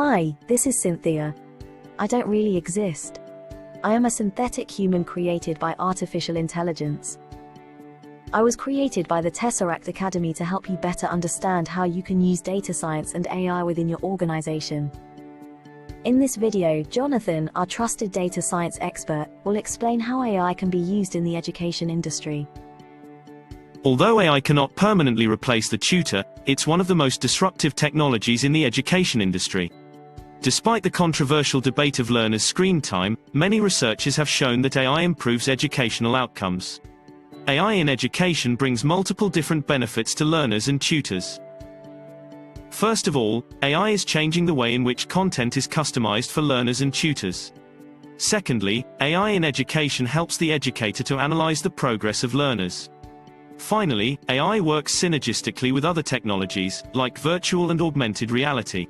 Hi, this is Cynthia. I don't really exist. I am a synthetic human created by artificial intelligence. I was created by the Tesseract Academy to help you better understand how you can use data science and AI within your organization. In this video, Jonathan, our trusted data science expert, will explain how AI can be used in the education industry. Although AI cannot permanently replace the tutor, it's one of the most disruptive technologies in the education industry. Despite the controversial debate of learners' screen time, many researchers have shown that AI improves educational outcomes. AI in education brings multiple different benefits to learners and tutors. First of all, AI is changing the way in which content is customized for learners and tutors. Secondly, AI in education helps the educator to analyze the progress of learners. Finally, AI works synergistically with other technologies, like virtual and augmented reality.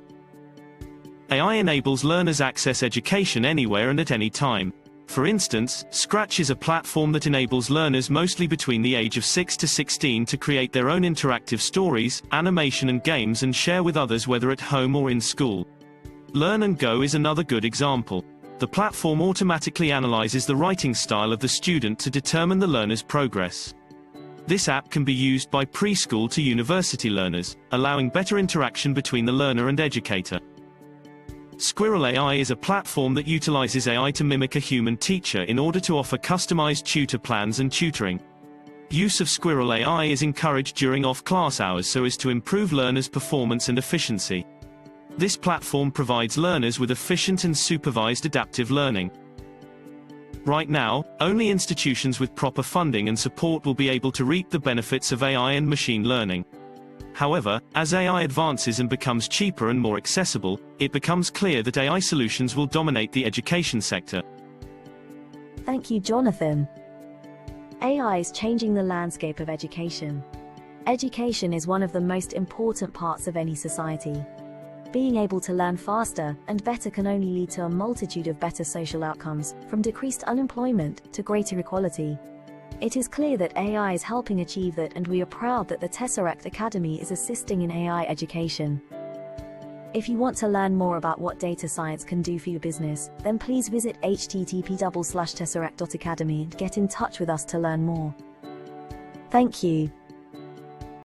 AI enables learners access education anywhere and at any time. For instance, Scratch is a platform that enables learners mostly between the age of 6 to 16 to create their own interactive stories, animation and games and share with others whether at home or in school. Learn and Go is another good example. The platform automatically analyzes the writing style of the student to determine the learner's progress. This app can be used by preschool to university learners, allowing better interaction between the learner and educator. Squirrel AI is a platform that utilizes AI to mimic a human teacher in order to offer customized tutor plans and tutoring. Use of Squirrel AI is encouraged during off-class hours so as to improve learners' performance and efficiency. This platform provides learners with efficient and supervised adaptive learning. Right now, only institutions with proper funding and support will be able to reap the benefits of AI and machine learning. However, as AI advances and becomes cheaper and more accessible, it becomes clear that AI solutions will dominate the education sector. Thank you, Jonathan. AI is changing the landscape of education. Education is one of the most important parts of any society. Being able to learn faster and better can only lead to a multitude of better social outcomes, from decreased unemployment to greater equality. It is clear that AI is helping achieve that, and we are proud that the Tesseract Academy is assisting in AI education. If you want to learn more about what data science can do for your business, then please visit http://tesseract.academy and get in touch with us to learn more. Thank you.